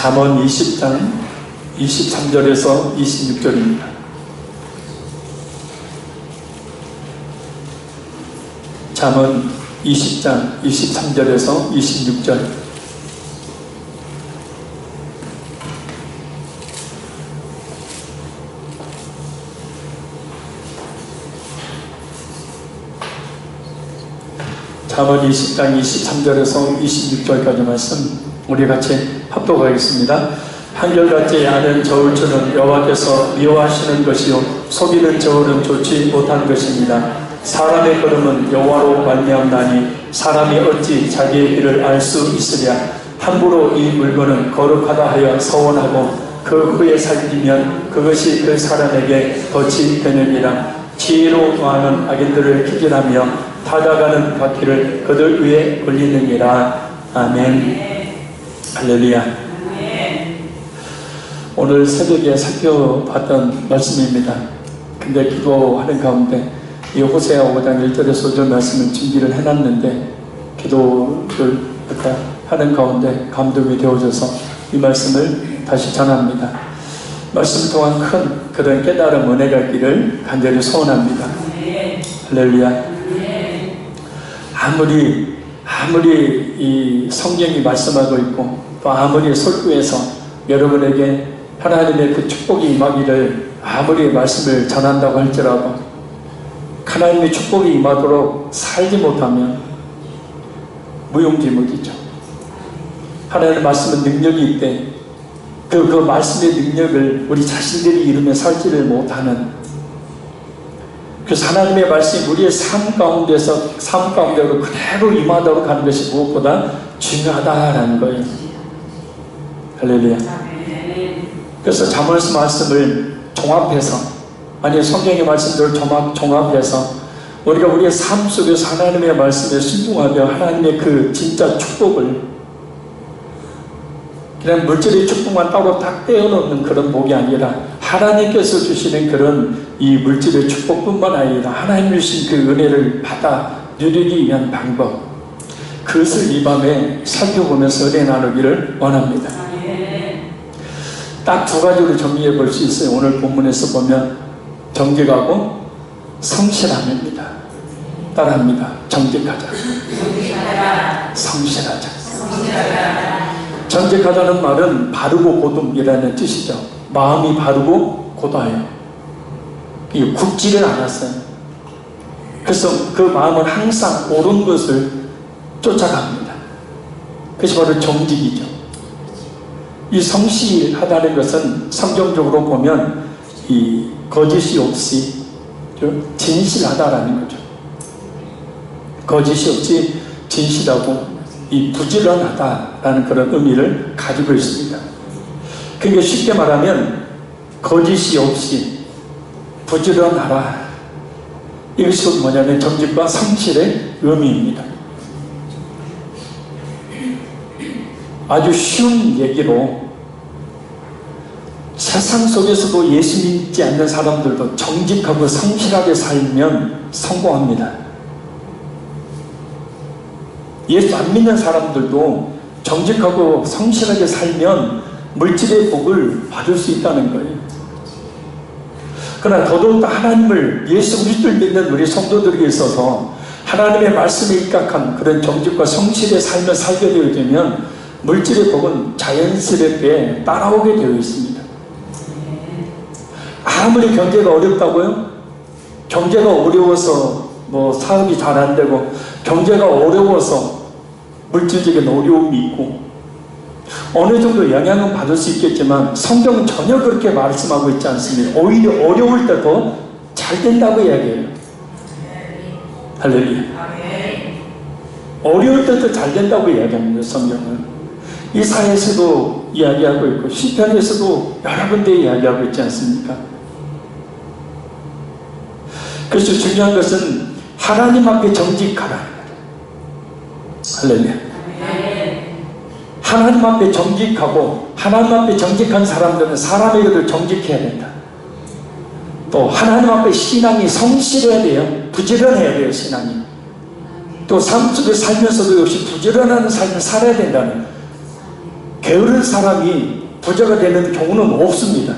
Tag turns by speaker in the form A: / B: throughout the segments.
A: 잠언 20장 23절에서 26절입니다. 잠언 20장 23절에서 26절. 잠언 20장 23절에서 26절까지 말씀 우리 같이 합독하겠습니다. 한결같이 아는 저울추는 여호와께서 미워하시는 것이요 속이는 저울은 좋지 못한 것입니다. 사람의 걸음은 여호와로 말미암나니 사람이 어찌 자기의 길을 알 수 있으랴. 함부로 이 물건은 거룩하다 하여 서원하고 그 후에 살피면 그것이 그 사람에게 덫이 되느니라. 지혜로 노하는 악인들을 기진하며 다가가는 바퀴를 그들 위에 올리느니라. 아멘. 할렐루야. 오늘 새벽에 살펴봤던 말씀입니다. 근데 기도하는 가운데 이 호세아 5장 1절에서 5절 말씀을 준비를 해놨는데 기도를 하는 가운데 감동이 되어져서 이 말씀을 다시 전합니다. 말씀 동안 큰 그런 깨달음 은혜가 있기를 간절히 소원합니다. 할렐루야. 아무리 이 성경이 말씀하고 있고 또 아무리 설교에서 여러분에게 하나님의 그 축복이 임하기를 아무리 말씀을 전한다고 할지라도 하나님의 축복이 임하도록 살지 못하면 무용지물이죠. 하나님의 말씀은 능력이 있대. 그 말씀의 능력을 우리 자신들이 이루며 살지를 못하는, 그래서 하나님의 말씀이 우리의 삶 가운데로 그대로 임하도록 하는 것이 무엇보다 중요하다라는 거예요. 할렐루야. 그래서 잠언에서 말씀을 종합해서, 아니 성경의 말씀들을 종합해서 우리가 우리의 삶 속에서 하나님의 말씀에 순종하며 하나님의 그 진짜 축복을, 그냥 물질의 축복만 따로 딱 떼어놓는 그런 복이 아니라 하나님께서 주시는 그런 이 물질의 축복뿐만 아니라 하나님 주신 그 은혜를 받아 누리기 위한 방법, 그것을 이 밤에 살펴보면서 은혜 나누기를 원합니다. 딱 두 가지로 정리해 볼 수 있어요. 오늘 본문에서 보면 정직하고 성실함입니다. 따라합니다. 정직하자. 성실하자. 정직하다는 말은 바르고 고듬이라는 뜻이죠. 마음이 바르고 고다해요. 굽지를 않았어요. 그래서 그 마음은 항상 옳은 것을 쫓아갑니다. 그것이 바로 정직이죠. 이 성실하다는 것은 성경적으로 보면 이 거짓이 없이 진실하다라는 거죠. 거짓이 없이 진실하고 이 부지런하다라는 그런 의미를 가지고 있습니다. 그러니까 쉽게 말하면 거짓이 없이 부지런하라, 이것이 뭐냐면 정직과 성실의 의미입니다. 아주 쉬운 얘기로 세상 속에서도 예수 믿지 않는 사람들도 정직하고 성실하게 살면 성공합니다. 예수 안 믿는 사람들도 정직하고 성실하게 살면 물질의 복을 받을 수 있다는 거예요. 그러나 더더욱 하나님을, 예수 그리스도를 믿는 우리 성도들에게 있어서 하나님의 말씀에 입각한 그런 정직과 성실의 삶을 살게 되어지면 물질의 복은 자연스럽게 따라오게 되어 있습니다. 아무리 경제가 어렵다고요? 경제가 어려워서 사업이 잘 안 되고, 경제가 어려워서 물질적인 어려움이 있고 어느 정도 영향은 받을 수 있겠지만 성경은 전혀 그렇게 말씀하고 있지 않습니다. 오히려 어려울 때 더 잘 된다고 이야기해요. 할렐루야. 어려울 때 더 잘 된다고 이야기합니다. 성경은 이사야에서도 이야기하고 있고 시편에서도 여러 군데 이야기하고 있지 않습니까? 그래서 중요한 것은 하나님 앞에 정직하라. 할렐루야. 하나님 앞에 정직하고, 하나님 앞에 정직한 사람들은 사람에게도 정직해야 된다. 또 하나님 앞에 신앙이 성실해야 돼요. 부지런해야 돼요. 신앙이. 또 삶 속에 살면서도 역시 부지런한 삶을 살아야 된다는, 게으른 사람이 부자가 되는 경우는 없습니다.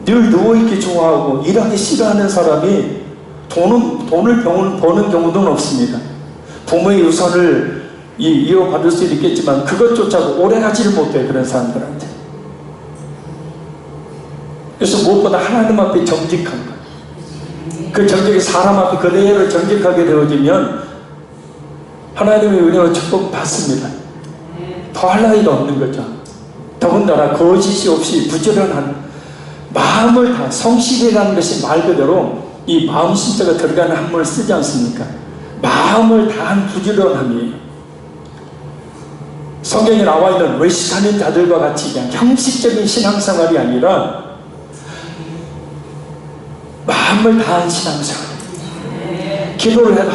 A: 늘 누워있기 좋아하고 일하기 싫어하는 사람이 돈을 버는 경우는 없습니다. 부모의 유산을 이어받을 수 있겠지만 그것조차도 오래 가지를 못해요, 그런 사람들한테. 그래서 무엇보다 하나님 앞에 정직한 것, 그 정직이 사람 앞에 그대로 정직하게 되어지면 하나님의 은혜와 축복 받습니다. 더할 나위가 없는 거죠. 더군다나 거짓이 없이 부지런한 마음을 다, 성실이라는 것이 말 그대로 이 마음 심자가 들어가는 한문을 쓰지 않습니까? 마음을 다한 부지런함이에요. 성경에 나와 있는 외식하는 자들과 같이 그냥 형식적인 신앙생활이 아니라 마음을 다한 신앙생활. 기도를 해도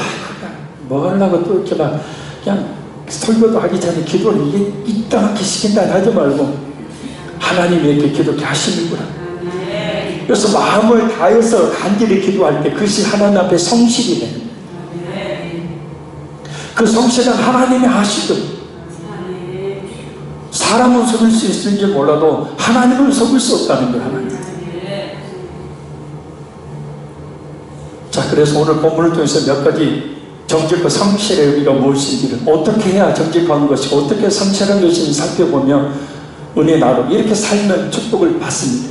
A: 뭐 하려고 또 이렇게 막 그냥 설교도 하기 전에 기도를 이게 이따하게 시킨다 하지 말고 하나님이 이렇게 기도케 하시는구나. 그래서 마음을 다해서 간절히 기도할 때 그것이 하나님 앞에 성실이 돼요. 그 성실은 하나님이 하시거든요. 사람은 속일 수 있을지 몰라도 하나님을 속일 수 없다는 거예요. 하나님. 자, 그래서 오늘 본문을 통해서 몇 가지 정직과 성실의 의미가 무엇인지를, 어떻게 해야 정직한 것이, 어떻게 성실한 것인지 살펴보며 은혜 나로 이렇게 살면 축복을 받습니다.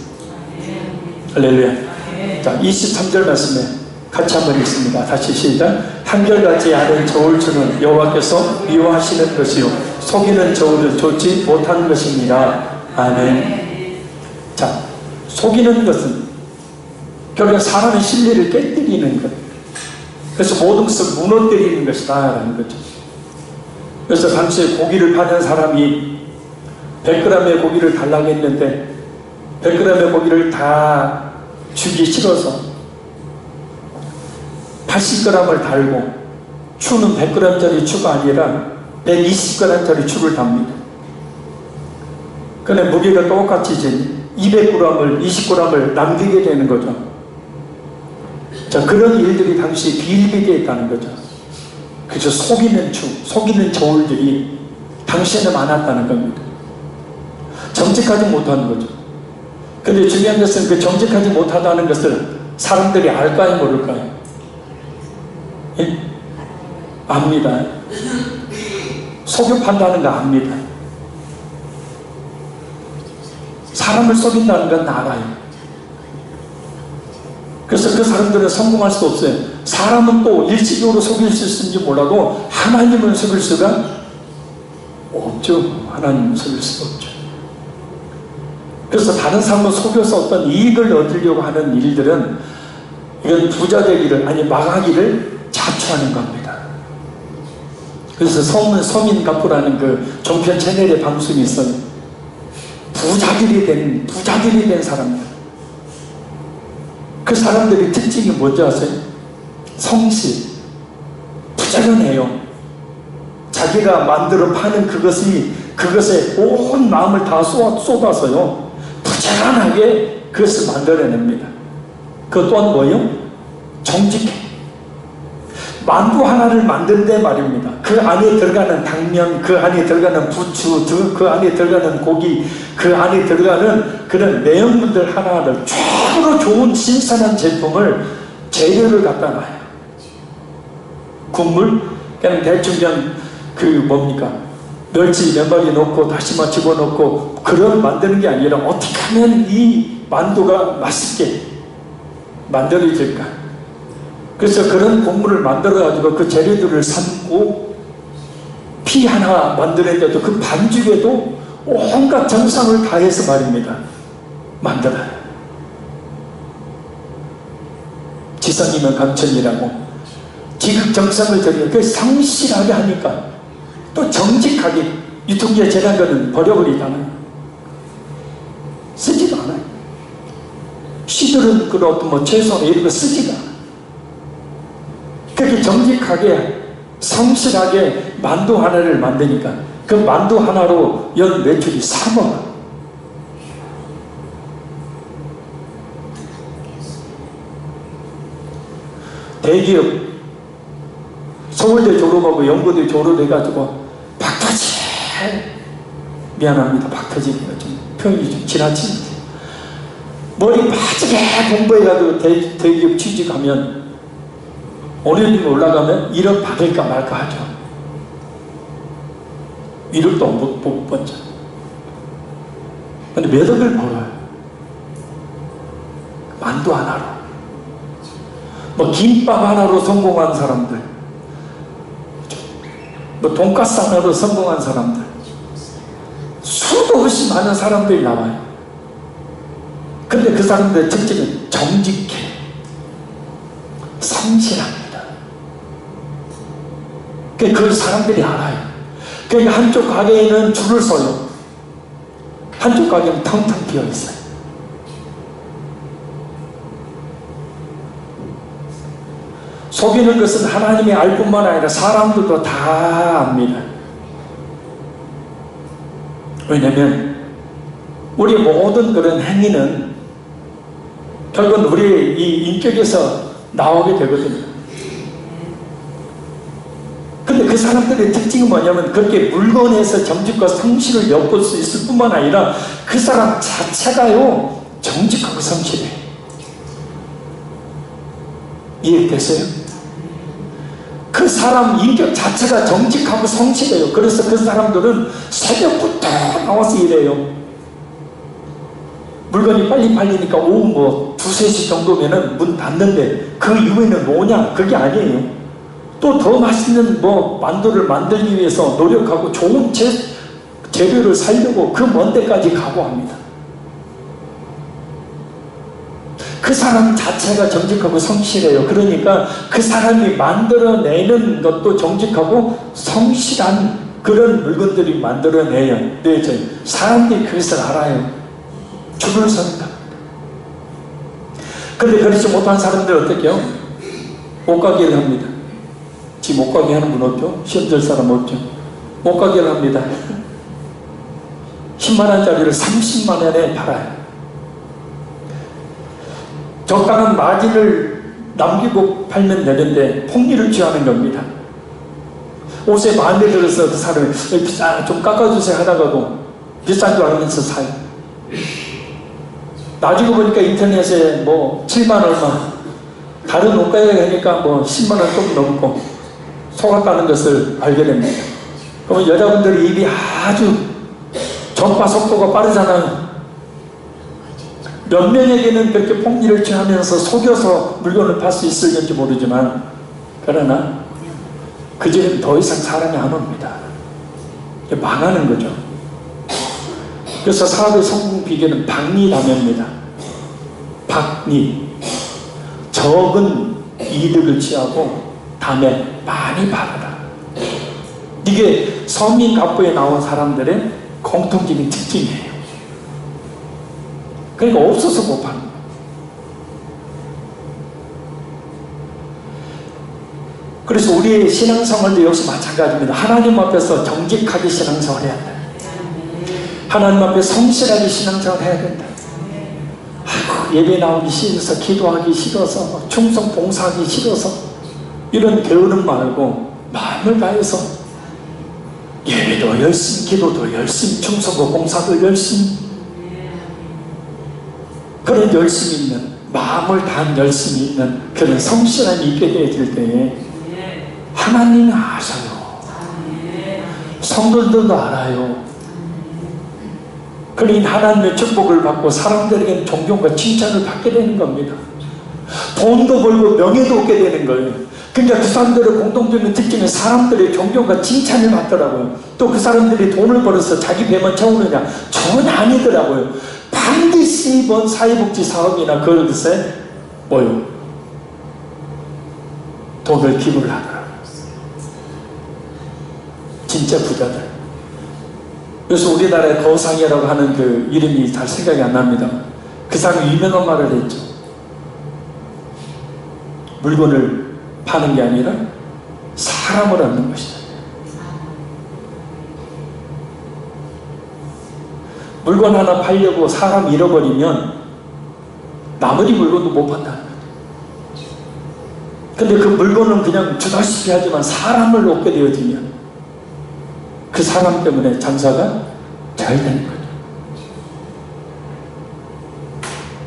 A: 할렐루야. 자, 23절 말씀에 같이 한번 읽습니다. 다시 시작. 한결같이 아는 저울 주는 여호와께서 미워하시는 것이요 속이는 저울은 좋지 못하는 것입니다. 아멘. 자, 속이는 것은 결국 사람의 신뢰를 깨뜨리는 것, 그래서 모든 것을 무너뜨리는 것이다 라는 거죠. 그래서 당시에 고기를 파는 사람이 100g의 고기를 달라고 했는데 100g의 고기를 다 주기 싫어서 80g을 달고 추는 100g짜리 추가 아니라 120g짜리 추를 답니다. 그런데 무게가 똑같이 이제 200g을 20g을 남기게 되는 거죠. 자, 그런 일들이 당시 비일비재했다는 거죠. 그래서 속이는 추, 속이는 저울들이 당시에는 많았다는 겁니다. 정직하지 못하는 거죠. 근데 중요한 것은 그 정직하지 못하다는 것을 사람들이 알까요, 모를까요? 예? 압니다. 속여 판다는 거 압니다. 사람을 속인다는 건 알아요. 그래서 그 사람들은 성공할 수 없어요. 사람은 또 일시적으로 속일 수 있을지 몰라도 하나님은 속일 수가 없죠. 하나님은 속일 수가 없죠. 그래서 다른 사람을 속여서 어떤 이익을 얻으려고 하는 일들은 이건 부자 되기를, 아니 망하기를 자초하는 겁니다. 그래서 서민가프라는 그 종편 채널의 방송이 있어요. 부자들이 된 사람들. 그 사람들의 특징이 뭔지 아세요? 성실, 부지런해요. 자기가 만들어 파는 그것에 온 마음을 다 쏟아서요 부지런하게 그것을 만들어냅니다. 그 또한 뭐예요? 정직해. 만두 하나를 만드는데 말입니다. 그 안에 들어가는 당면, 그 안에 들어가는 부추, 그 안에 들어가는 고기, 그 안에 들어가는 그런 내용물들 하나하나를 최고로 좋은 신선한 제품을, 재료를 갖다 놔요. 국물, 그냥 대충 그냥 멸치 몇 마리 넣고 다시마 집어넣고 그런 만드는 게 아니라 어떻게 하면 이 만두가 맛있게 만들어질까. 그래서 그런 국물을 만들어가지고 그 재료들을 삶고 피 하나 만드는데도 그 반죽에도 온갖 정성을 다해서 말입니다. 만들어요. 지성이면 감천이라고 지극정성을 들여 그 성실하게 하니까 또 정직하게 유통기한 지난 거는 버려버리잖아요. 쓰지도 않아요. 시들은 그런 어떤 채소나 이런 거 쓰지도 않아요. 그렇게 정직하게 성실하게 만두 하나를 만드니까 그 만두 하나로 연 매출이 3억. 대기업 서울대 졸업하고 연고대 졸업해가지고 박터지 미안합니다. 박 터지니까 좀 표현이 좀 지나치지. 머리 빠지게 공부해가지고 대기업 취직하면 어느 정도 올라가면 1억 받을까 말까 하죠. 1억도 못 받죠. 근데 몇 억을 벌어요. 만두 하나로, 뭐 김밥 하나로 성공한 사람들, 뭐 돈가스 하나로 성공한 사람들, 수도 없이 많은 사람들이 나와요. 근데 그 사람들의 특징은 정직해, 성실합니다. 그 사람들이 알아요. 그러니까 한쪽 가게에는 줄을 서요. 한쪽 가게는 텅텅 비어 있어요. 속이는 것은 하나님이 알 뿐만 아니라 사람들도 다 압니다. 왜냐하면 우리의 모든 그런 행위는 결국은 우리의 이 인격에서 나오게 되거든요. 근데 그 사람들의 특징은 뭐냐면 그렇게 물건에서 정직과 성실을 엿볼 수 있을 뿐만 아니라 그 사람 자체가요 정직하고 성실해요. 이해되세요? 그 사람 인격 자체가 정직하고 성실해요. 그래서 그 사람들은 새벽부터 나와서 일해요. 물건이 빨리 팔리니까 오후 뭐 2, 3시 정도면은 문 닫는데 그 이후에는 뭐냐? 그게 아니에요. 또 더 맛있는 뭐 만두를 만들기 위해서 노력하고 좋은 재료를 살려고 그 먼 데까지 각오합니다. 그 사람 자체가 정직하고 성실해요. 그러니까 그 사람이 만들어내는 것도 정직하고 성실한 그런 물건들이 만들어내요. 네, 사람들이 그것을 알아요. 줄을 선다. 그런데 그렇지 못한 사람들은 어떻게 해요? 옷가게를 합니다. 지금 옷가게 하는 분 없죠? 시험 될 사람 없죠? 옷가게를 합니다. 10만원짜리를 30만원에 팔아요. 적당한 마진을 남기고 팔면 되는데 폭리를 취하는 겁니다. 옷에 마음에 들어서 그 사람이 비싸 좀 깎아주세요 하다가도 비싼 줄 알면서 사요. 나중에 보니까 인터넷에 뭐 7만 얼마, 다른 옷가게 가니까 뭐 10만 원 좀 넘고 속았다는 것을 알게 됩니다. 그러면 여자분들이 입이 아주 전파 속도가 빠르잖아요. 몇 명에게는 그렇게 폭리를 취하면서 속여서 물건을 팔 수 있을지 모르지만, 그러나 그 집엔 더 이상 사람이 안 옵니다. 망하는 거죠. 그래서 사업의 성공 비결은 박리담입니다. 박리, 적은 이득을 취하고 담에 많이 팔아라. 이게 서민갑부에 나온 사람들의 공통적인 특징이에요. 그러니까 없어서 못 파는 거예요. 그래서 우리의 신앙생활도 역시 마찬가지입니다. 하나님 앞에서 정직하게 신앙생활 해야 된다. 하나님 앞에 성실하게 신앙생활 해야 된다. 아이고, 예배 나오기 싫어서, 기도하기 싫어서, 충성 봉사하기 싫어서 이런 게으름 말고 마음을 다해서 예배도 열심히, 기도도 열심히, 충성도 봉사도 열심히, 그런 열심히 있는, 마음을 다한 열심히 있는 그런 성실함이 있게 되어질 때에 하나님이 아셔요. 성도들도 알아요. 그러니 하나님의 축복을 받고 사람들에게는 존경과 칭찬을 받게 되는 겁니다. 돈도 벌고 명예도 얻게 되는 거예요. 그러니까 그 사람들의 공통적인 특징은 사람들의 존경과 칭찬을 받더라고요. 또 그 사람들이 돈을 벌어서 자기 배만 채우느냐? 전혀 아니더라고요. 반드시 이번 사회복지 사업이나 그런 것에 뭐요? 돈을 기부를 하더라고요. 진짜 부자들. 그래서 우리나라에 거상이라고 하는 그 이름이 잘 생각이 안 납니다. 그 사람이 유명한 말을 했죠. 물건을 파는 게 아니라 사람을 얻는 것이다. 물건 하나 팔려고 사람 잃어버리면 나머지 물건도 못 판다는 거예요. 근데 그 물건은 그냥 주다시피 하지만 사람을 얻게 되어지면 그 사람 때문에 장사가 잘 되는 거죠.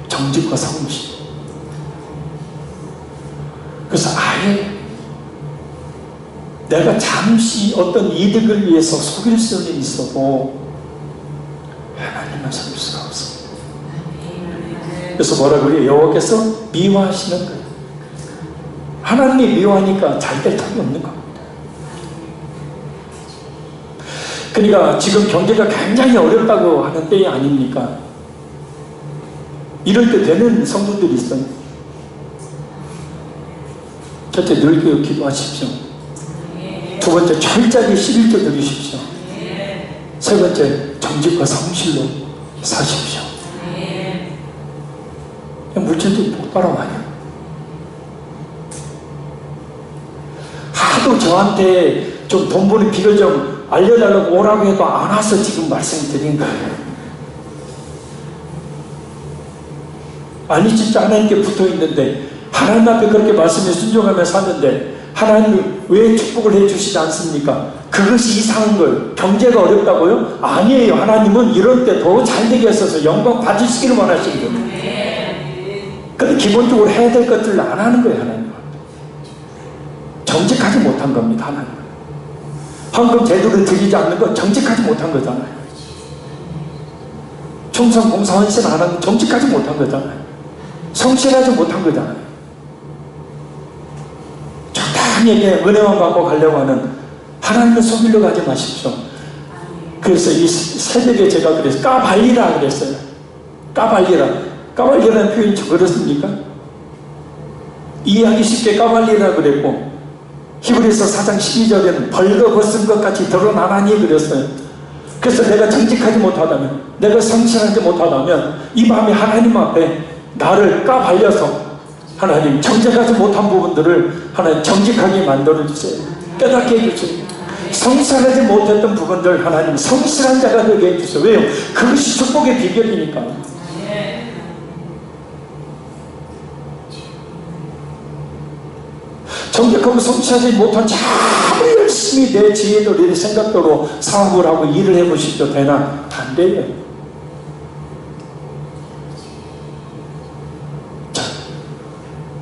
A: 정직과 성실. 그래서 아예 내가 잠시 어떤 이득을 위해서 속일 수는 있어도 하나님만 속일 수가 없습니다. 그래서 뭐라 그래요? 여호와께서 미워하시는 거예요. 하나님이 미워하니까 잘 될 턱이 없는 겁니다. 그러니까 지금 경제가 굉장히 어렵다고 하는 때이 아닙니까? 이럴 때 되는 성도들이 있어요. 첫째, 늘 기도하십시오. 두 번째, 철저하게 11조 드리십시오. 세 번째, 정직과 성실로 사십시오. 물질도 폭발하나요? 하도 저한테 좀 돈 버는 비결 좀 알려달라고 오라고 해도 안 와서 지금 말씀드린 거예요. 아니 진짜 하나님께 붙어있는데 하나님 앞에 그렇게 말씀에 순종하며 사는데 하나님이 왜 축복을 해주시지 않습니까? 그것이 이상한 거예요. 경제가 어렵다고요? 아니에요. 하나님은 이럴 때 더 잘되게 하셔서 영광 받으시기를 원하시는 거예요. 근데 기본적으로 해야 될 것들을 안 하는 거예요. 하나님은 정직하지 못한 겁니다. 하나님은 헌금 제도를 드리지 않는 건 정직하지 못한 거잖아요. 충성 봉사 헌신 안 하는 건 정직하지 못한 거잖아요. 성실하지 못한 거잖아요. 적당히 은혜만 받고 가려고 하는 하나님을 속이려고 하지 마십시오. 그래서 이 새벽에 제가 그래서 까발리라 그랬어요. 까발리라는 표현이 그렇습니까? 이해하기 쉽게 까발리라 그랬고 히브리서 4장 12절에는 벌거벗은 것 같이 드러나나니 그랬어요. 그래서 내가 정직하지 못하다면, 내가 성실하지 못하다면 이 밤에 하나님 앞에 나를 까발려서 하나님 정직하지 못한 부분들을 하나님 정직하게 만들어주세요. 깨닫게 해주세요. 성실하지 못했던 부분들 하나님 성실한 자가 되게 해주세요. 왜요? 그것이 축복의 비결이니까. 정직하고 성실하지 못한 자 아무리 열심히 내 지혜로 내 생각대로 사업을 하고 일을 해보시죠. 되나? 안 돼요. 자,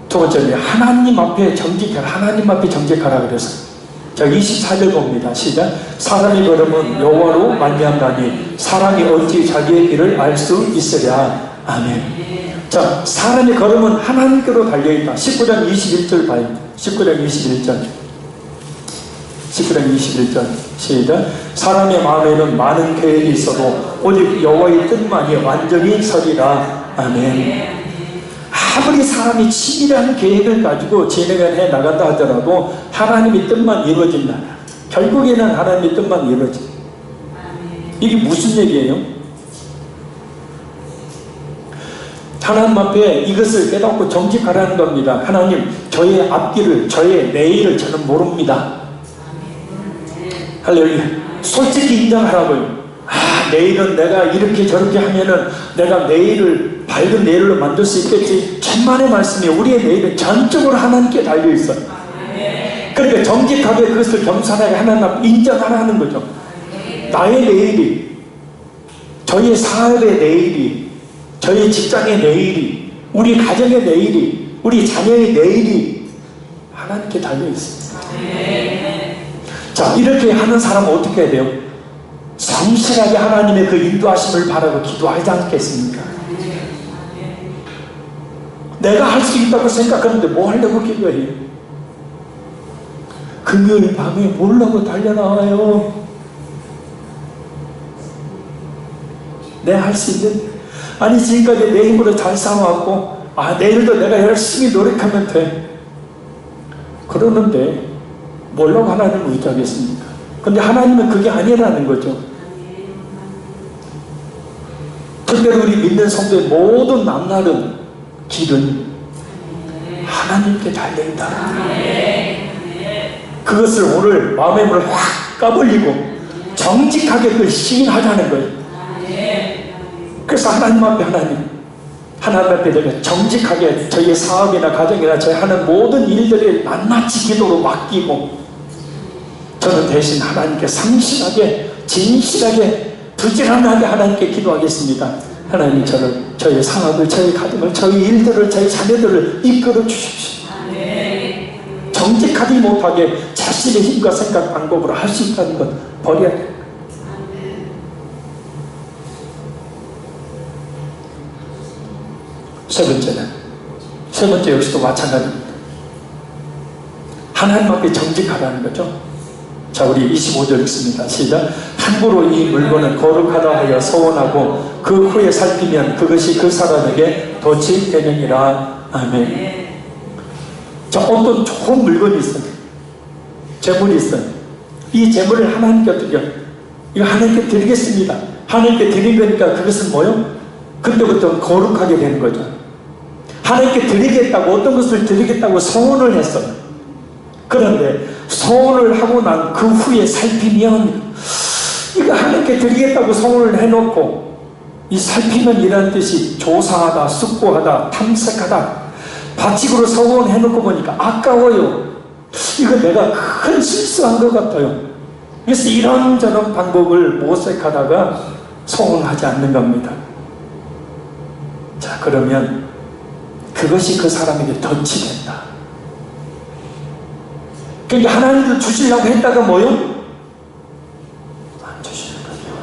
A: 두 번째는 하나님 앞에 정직하라. 하나님 앞에 정직하라 그래서 자 24절 봅니다. 시작. 사람의 걸음은 여호와로 말미암나니 사람이 어찌 자기의 길을 알 수 있으랴. 아멘. 자, 사람의 걸음은 하나님께로 달려있다. 19장 21절 봐요. 19장 21절 시작. 사람의 마음에는 많은 계획이 있어도 오직 여호와의 뜻만이 완전히 서리라. 아멘. 아무리 사람이 치밀한 계획을 가지고 진행을 해 나간다 하더라도 하나님의 뜻만 이루어진다. 결국에는 하나님의 뜻만 이루어진다. 이게 무슨 얘기예요? 하나님 앞에 이것을 깨닫고 정직하라는 겁니다. 하나님, 저의 앞길을, 저의 내일을 저는 모릅니다. 할렐루야. 솔직히 인정하라고요. 내일은 내가 이렇게 저렇게 하면은 내가 내일을 밝은 내일로 만들 수 있겠지. 천만의 말씀이 우리의 내일은 전적으로 하나님께 달려있어요. 그러니까 정직하게 그것을 겸손하게 하나님 앞에 인정하라는 거죠. 나의 내일이, 저의 사업의 내일이, 저희 직장의 내일이, 우리 가정의 내일이, 우리 자녀의 내일이 하나님께 달려있습니다. 자, 이렇게 하는 사람은 어떻게 해야 돼요? 성실하게 하나님의 그 인도하심을 바라고 기도하지 않겠습니까? 내가 할 수 있다고 생각하는데 뭐 하려고 기도해요? 금요일 밤에 뭐라고 달려나와요? 내가 할 수 있는, 아니 지금까지 내 힘으로 잘 싸워왔고 내일도 내가 열심히 노력하면 돼 그러는데 뭐라고 하나님을 의지하겠습니까? 근데 하나님은 그게 아니라는 거죠. 특별히 우리 믿는 성도의 모든 남다른 길은 하나님께 달려있다. 그것을 오늘 마음의 문을 확 까버리고 정직하게 그걸 시인하자는 거예요. 그래서 하나님 앞에 하나님 앞에 내가 정직하게 저희 사업이나 가정이나 저희 하는 모든 일들을 낱낱이 기도로 맡기고 저는 대신 하나님께 성실하게 진실하게 부지런하게 하나님께 기도하겠습니다. 하나님, 저의 상업을, 저의 가정을, 저의 일들을, 저의 자녀들을 이끌어 주십시오. 정직하지 못하게 자신의 힘과 생각 방법으로 할 수 있다는 것 버려야 돼요. 세 번째 역시도 마찬가지입니다. 하나님 앞에 정직하다는 거죠. 자, 우리 25절 읽습니다. 시작. 함부로 이 물건은 거룩하다 하여 서원하고 그 후에 살피면 그것이 그 사람에게 덫이 되느니라. 아멘. 자, 어떤 좋은 물건이 있어요. 재물이 있어요. 이 재물을 하나님께 어떻게, 이거 하나님께 드리겠습니다. 하나님께 드린 거니까 그것은 뭐요? 그때부터 거룩하게 되는 거죠. 하나님께 드리겠다고, 어떤 것을 드리겠다고 소원을 했어요. 그런데 소원을 하고 난 그 후에 살피면, 이거 하나님께 드리겠다고 소원을 해놓고, 이 살피면 이라는 뜻이 조사하다, 숙고하다, 탐색하다, 바칙으로 소원해놓고 보니까 아까워요. 이거 내가 큰 실수한 것 같아요. 그래서 이런저런 방법을 모색하다가 소원하지 않는 겁니다. 자, 그러면 그것이 그 사람에게 덫이 된다. 그러니까 하나님도 주시려고 했다가 뭐요? 안 주시는 거예요.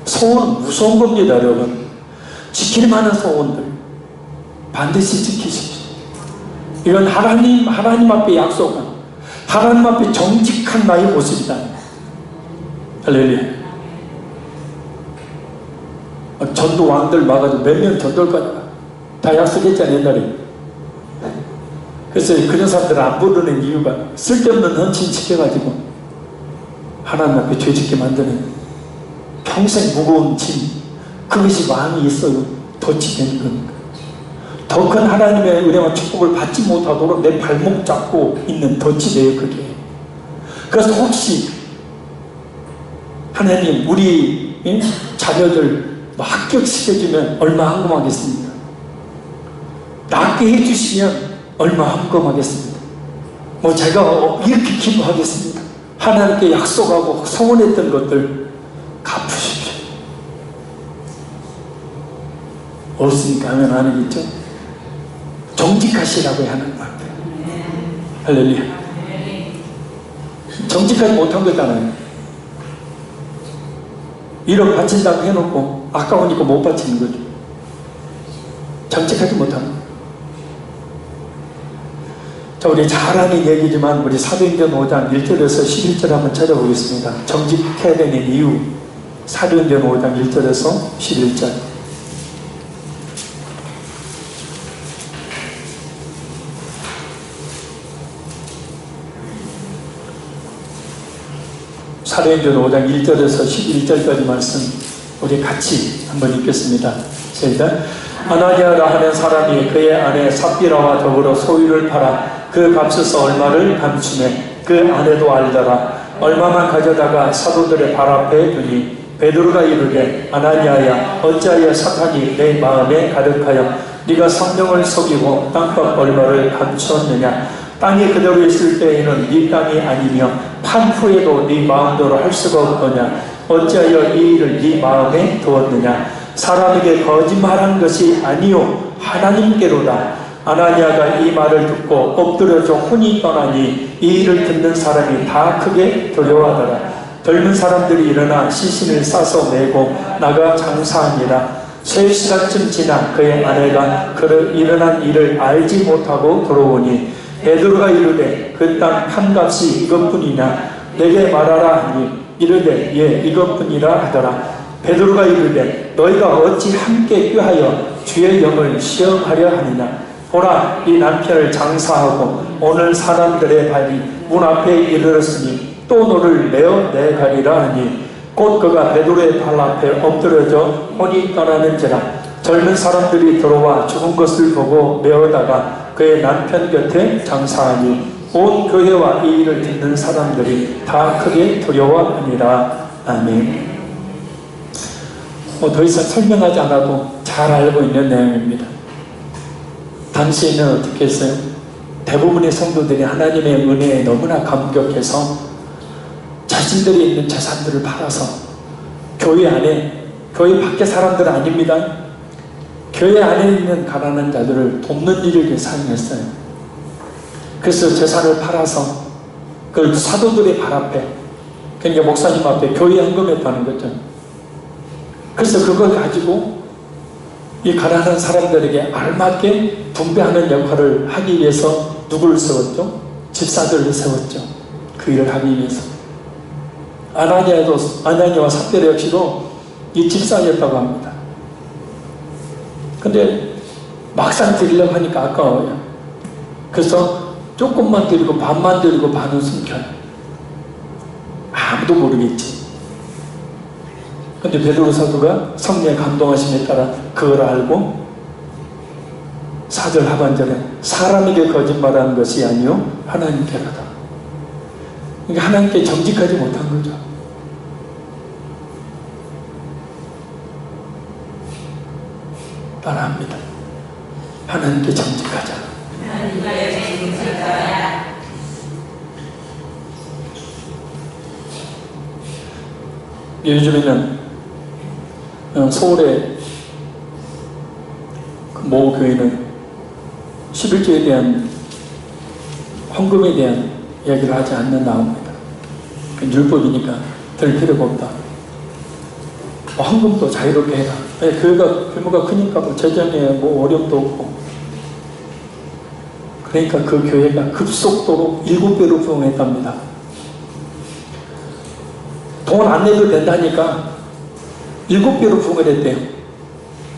A: 소원은 무서운 겁니다, 여러분. 지킬 만한 소원들 반드시 지키십시오. 이건 하나님 앞에 약속한, 하나님 앞에 정직한 나의 모습이다. 할렐루야. 전도 왕들 막아도 몇 명 전도할까? 다 약속했잖아요, 옛날에. 그래서 그런 사람들을 안 부르는 이유가 쓸데없는 헌신 시켜가지고 하나님 앞에 죄짓게 만드는, 평생 무거운 짐, 그것이 마음이 있어요. 덫이 되는 겁니다. 더 큰 하나님의 은혜와 축복을 받지 못하도록 내 발목 잡고 있는 덫이 돼요, 그게. 그래서 혹시 하나님 우리 자녀들 합격시켜주면 얼마 헌금하겠습니까? 낫게 해주시면 얼마 헌금하겠습니다. 뭐 제가 이렇게 기도하겠습니다. 하나님께 약속하고 소원했던 것들 갚으십시오. 없으니까 하면 아니겠죠? 정직하시라고 하는 것 같아요. 할렐루야. 정직하지 못한 거잖아요. 1억 바친다고 해놓고 아까우니까 못 바치는 거죠. 정직하지 못하는 거예요. 자, 우리 잘 아는 얘기지만 우리 사도행전 5장 1절에서 11절 한번 찾아보겠습니다. 정직해야 되는 이유. 사도행전 5장 1절에서 11절. 사도행전 5장 1절에서 11절까지 말씀 우리 같이 한번 읽겠습니다. 시작. 아나니아라 하는 사람이 그의 아내 삽비라와 더불어 소유를 팔아 그 값에서 얼마를 감추매 그 아내도 알더라. 얼마만 가져다가 사도들의 발 앞에 두니 베드로가 이르되 아나니아야 어찌하여 사탄이 내 마음에 가득하여 네가 성령을 속이고 땅값 얼마를 감추었느냐. 땅이 그대로 있을 때에는 네 땅이 아니며 판 후에도 네 마음대로 할 수가 없더냐. 어찌하여 이 일을 네 마음에 두었느냐. 사람에게 거짓말한 것이 아니요 하나님께로다. 아나니아가 이 말을 듣고 엎드려져 혼이 떠나니 이 일을 듣는 사람이 다 크게 두려워하더라. 젊은 사람들이 일어나 시신을 싸서 메고 나가 장사하니라. 3시간쯤 지나 그의 아내가 그 일어난 일을 알지 못하고 들어오니 베드로가 이르되 그 땅 판값이 이것뿐이냐. 내게 말하라 하니 이르되 예 이것뿐이라 하더라. 베드로가 이르되 너희가 어찌 함께 꾀하여 주의 영을 시험하려 하느냐. 보라 이 남편을 장사하고 오늘 사람들의 발이 문 앞에 이르렀으니 또 너를 메어 내가리라 하니 곧 그가 베드로의 발 앞에 엎드려져 혼이 떠나는지라. 젊은 사람들이 들어와 죽은 것을 보고 메어다가 그의 남편 곁에 장사하니 온 교회와 이 일을 듣는 사람들이 다 크게 두려워하니라. 아멘. 더 이상 설명하지 않아도 잘 알고 있는 내용입니다. 당시에는 어떻게 했어요? 대부분의 성도들이 하나님의 은혜에 너무나 감격해서 자신들이 있는 재산들을 팔아서 교회 안에, 교회 밖에 사람들은 아닙니다. 교회 안에 있는 가난한 자들을 돕는 일을 위해 사용했어요. 그래서 재산을 팔아서 그 사도들의 발 앞에, 그러니까 목사님 앞에 교회 헌금했다는 거죠. 그래서 그걸 가지고 이 가난한 사람들에게 알맞게 분배하는 역할을 하기 위해서 누구를 세웠죠? 집사들을 세웠죠. 그 일을 하기 위해서. 아나니아와 삽비라 역시도 이 집사였다고 합니다. 근데 막상 드리려고 하니까 아까워요. 그래서 조금만 드리고 반만 드리고 반은 숨겨요. 아무도 모르겠지. 근데 베드로 사도가 성령의 감동하심에 따라 그걸 알고 4절 하반절에 사람에게 거짓말하는 것이 아니요 하나님께로다. 그러니까 하나님께 정직하지 못한 거죠. 따라합니다. 하나님께 정직하자. 요즘에는 서울의 모 교회는 11조에 대한 헌금에 대한 이야기를 하지 않는 나옵니다. 율법이니까 될 필요가 없다. 헌금도 자유롭게 해라. 교회가 규모가 크니까 뭐 재정에 뭐 어려움도 없고. 그러니까 그 교회가 급속도로 7배로 부흥했답니다. 돈 안 내도 된다니까 7배로 부흥을 했대요.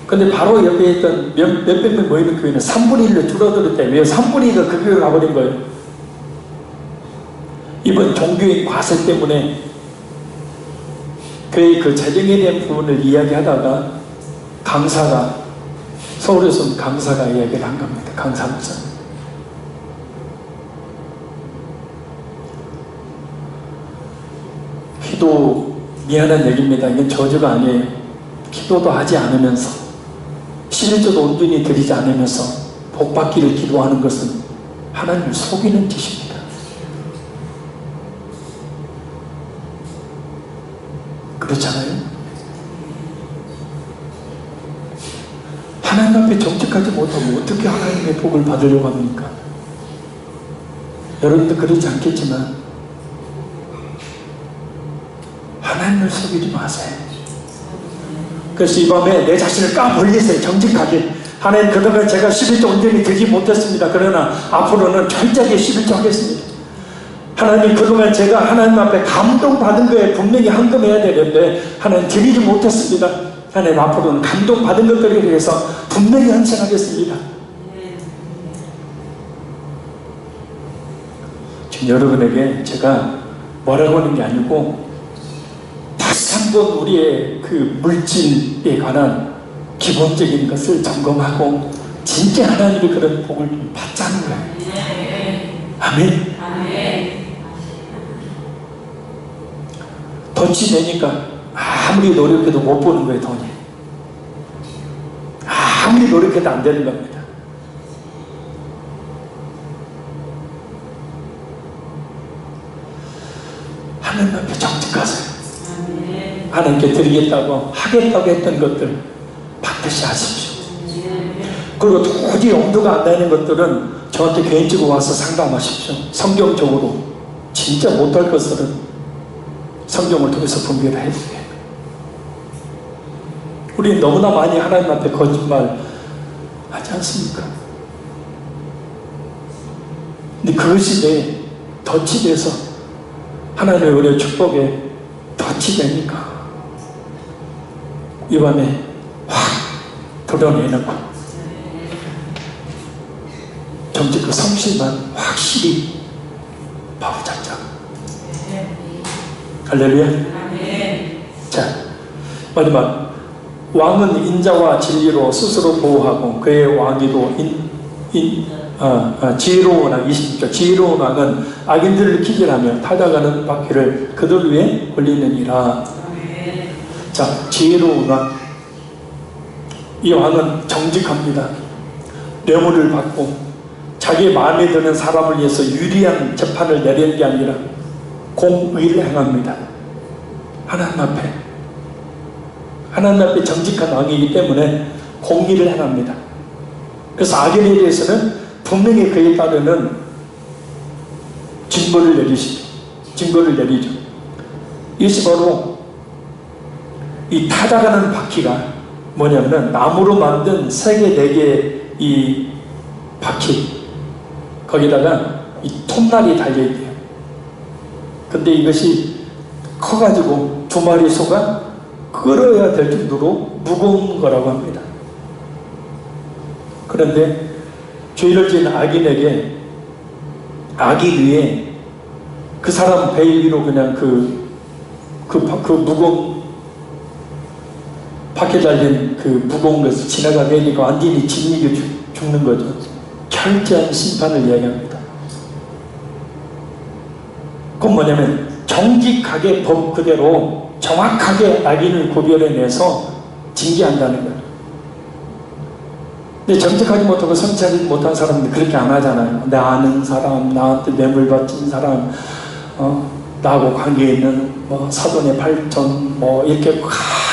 A: 근데 바로 옆에 있던 몇백 명 모이는 교회는 3분의 1로 줄어들었대요. 왜 3분의 1가 그 교회로 가버린 거예요? 이번 종교인 과세 때문에 교회의 그 재정에 대한 부분을 이야기하다가 강사가, 서울에서 강사가 이야기를 한 겁니다. 강사 목사. 기도, 미안한 얘기입니다. 이건 저주가 아니에요. 기도도 하지 않으면서 11조도 온전히 드리지 않으면서 복받기를 기도하는 것은 하나님을 속이는 짓입니다. 그렇잖아요? 하나님 앞에 정직하지 못하고 어떻게 하나님의 복을 받으려고 합니까? 여러분도 그러지 않겠지만 하나님을 속이지 마세요. 그래서 이 밤에 내 자신을 까불리세요. 정직하게. 하나님, 그동안 제가 11조 온전히 드리지 못했습니다. 그러나 앞으로는 철저하게 11조 하겠습니다. 하나님, 그동안 제가 하나님 앞에 감동받은 거에 분명히 헌금해야 되는데 하나님 드리지 못했습니다. 하나님, 앞으로는 감동받은 것들에 대해서 분명히 헌신하겠습니다. 지금 여러분에게 제가 뭐라고 하는 게 아니고 다시 한번 우리의 그 물질에 관한 기본적인 것을 점검하고 진짜 하나님의 그런 복을 좀 받자는 거예요. 아멘. 덫이 되니까 아무리 노력해도 못 보는 거예요. 돈이. 아무리 노력해도 안 되는 겁니다. 하나님 앞에 정직하세요. 하나님께 드리겠다고 하겠다고 했던 것들 반드시 하십시오. 그리고 도저히 엄두가 안 나는 것들은 저한테 개인적으로 와서 상담하십시오. 성경적으로 진짜 못할 것들은 성경을 통해서 분별을 해주세요. 우리 너무나 많이 하나님 앞에 거짓말 하지 않습니까? 근데 그것이 내 덫이 돼서 하나님의 은혜 축복에 덫이 되니까 이 밤에 확 드러내놓고 정직 그 성실만 확실히 바로잡자. 할렐루야. 자, 마지막. 왕은 인자와 진리로 스스로 보호하고 그의 왕위도 지혜로운 왕 20절. 지혜로운 왕은 악인들을 기절하며 타다가는 바퀴를 그들 위에 올리느니라. 자, 지혜로운 왕. 이 왕은 정직합니다. 뇌물을 받고 자기 마음에 드는 사람을 위해서 유리한 재판을 내리는 게 아니라 공의를 행합니다. 하나님 앞에 하나님 앞에 정직한 왕이기 때문에 공의를 행합니다. 그래서 악인에 대해서는 분명히 그에 따르는 징벌을 내리시죠. 징벌을 내리죠. 이것이 바로 이 타다가는 바퀴가 뭐냐면 나무로 만든 3개, 4개의 이 바퀴, 거기다가 이 톱날이 달려있대요. 근데 이것이 커가지고 2마리 소가 끌어야 될 정도로 무거운 거라고 합니다. 그런데 죄를 지은 악인에게 악이 위에 그 사람 배 위로 그냥 그 무거운 바퀴 달린 그 무거운 것을 지나가니까 완전히 짓이겨 죽는 거죠. 철저한 심판을 이야기합니다. 그건 뭐냐면 정직하게 법 그대로 정확하게 악인을 구별해내서 징계한다는 거예요. 근데 정직하지 못하고 성취하지 못한 사람들 그렇게 안 하잖아요. 내 아는 사람, 나한테 뇌물 바친 사람, 나하고 관계 있는 사돈의 발전 이렇게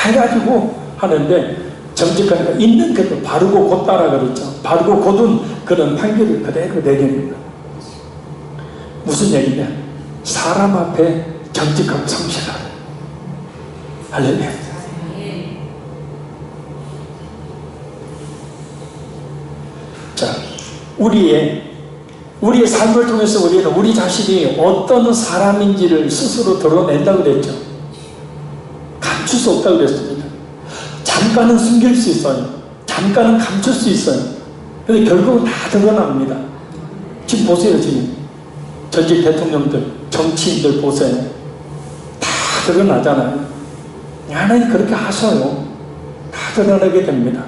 A: 해가지고 하는데, 정직하니까 있는 그대로 바르고 곧다라 그랬죠. 바르고 곧은 그런 판결을 그대로 내립니다. 무슨 얘기냐? 사람 앞에 정직하고 성실하라. 할렐루야. 자, 우리의 삶을 통해서 우리는 우리 자신이 어떤 사람인지를 스스로 드러낸다고 그랬죠. 감출 수 없다고 그랬습니다. 잠깐은 숨길 수 있어요. 잠깐은 감출 수 있어요. 근데 결국은 다 드러납니다. 지금 보세요. 지금 전직 대통령들, 정치인들 보세요. 다 드러나잖아요. 하나님 그렇게 하셔요. 다 드러나게 됩니다.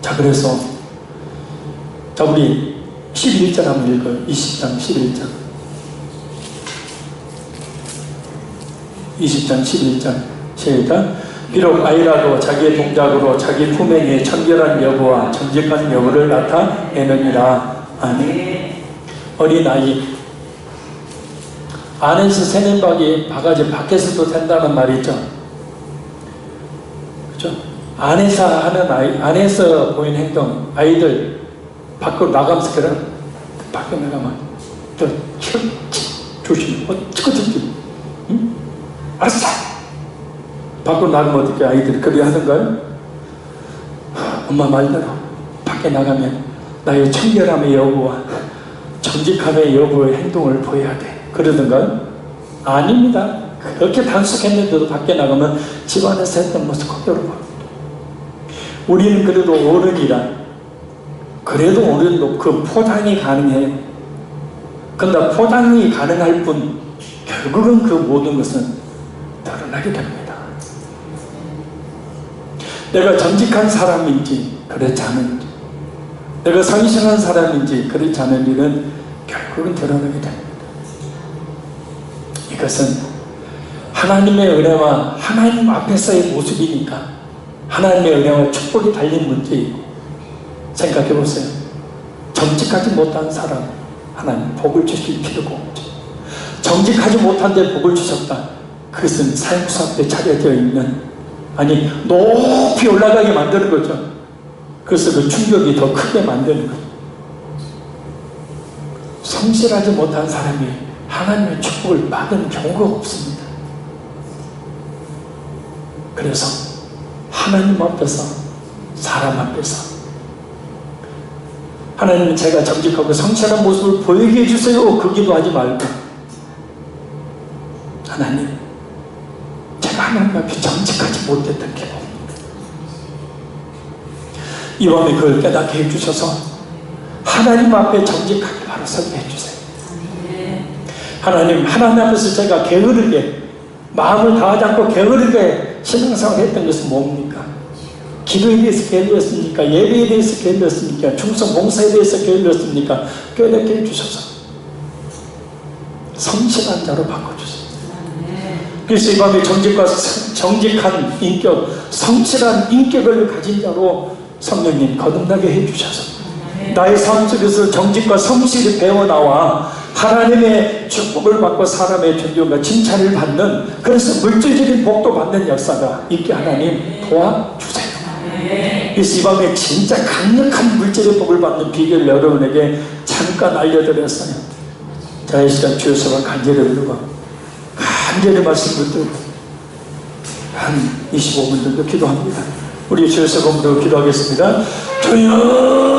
A: 자, 그래서 우리 11장 한번 읽어요. 20장 11장 20장 11장 시작. 비록 아이라도 자기의 동작으로 자기 품행의 청결한 여부와 정직한 여부를 나타내느니라. 아멘. 어린아이 안에서 새는 바가지 밖에서도 샌다는 말이 있죠. 그렇죠? 안에서 하는 안에서 보이는 행동, 아이들 밖으로 나가면서 그래. 밖으로 나가면 또 조심, 어쩌고저쩌고, 응? 알았어. 밖으로 나가면 어떻게 아이들이 그리 하던가요? 엄마 말대로 밖에 나가면 나의 청결함의 여부와 정직함의 여부의 행동을 보여야 돼. 그러던가요? 아닙니다. 그렇게 단속했는데도 밖에 나가면 집안에서 했던 모습 그대로 봐. 우리는 그래도 어른이라, 그래도 어른도 그 포장이 가능해요. 그러나 포장이 가능할 뿐 결국은 그 모든 것은 드러나게 됩니다. 내가 정직한 사람인지 그렇지 않은지, 내가 성실한 사람인지 그렇지 않은 일은 결국은 드러나게 됩니다. 이것은 하나님의 은혜와 하나님 앞에서의 모습이니까 하나님의 은혜와 축복이 달린 문제이고, 생각해 보세요. 정직하지 못한 사람 하나님 복을 주실 필요가 없죠. 정직하지 못한데 복을 주셨다. 그것은 사형수 앞에 차려져 있는, 아니 높이 올라가게 만드는 거죠. 그래서 그 충격이 더 크게 만드는 거죠. 성실하지 못한 사람이 하나님의 축복을 받은 경우가 없습니다. 그래서 하나님 앞에서, 사람 앞에서 하나님은 제가 정직하고 성실한 모습을 보이게 해주세요 그 기도하지 말고, 하나님 제가 하나님 앞에 정직하지 못했던 게 뭡니까? 이 밤에 그걸 깨닫게 해주셔서 하나님 앞에 정직하게 바로 서게 해주세요. 하나님 앞에서 제가 게으르게, 마음을 다하지 않고 게으르게 신앙생활 했던 것은 뭡니까? 기도에 대해서 게을렀습니까? 예배에 대해서 게을렀습니까? 충성 봉사에 대해서 게을렀습니까? 깨닫게 해주셔서 성실한 자로 바꿔주세요. 그래서 이 밤에 정직한 인격, 성실한 인격을 가진 자로 성령님 거듭나게 해주셔서 나의 삶 속에서 정직과 성실이 배어나와 하나님의 축복을 받고 사람의 존경과 칭찬을 받는, 그래서 물질적인 복도 받는 역사가 있게 하나님 도와주세요. 그래서 이 밤에 진짜 강력한 물질의 복을 받는 비결을 여러분에게 잠깐 알려드렸어요. 자, 이 시간 주의 소망 간절히 부르고 간절히 말씀 듣고 한 25분 정도 기도합니다. 우리 주의 소망으로 기도하겠습니다. 주여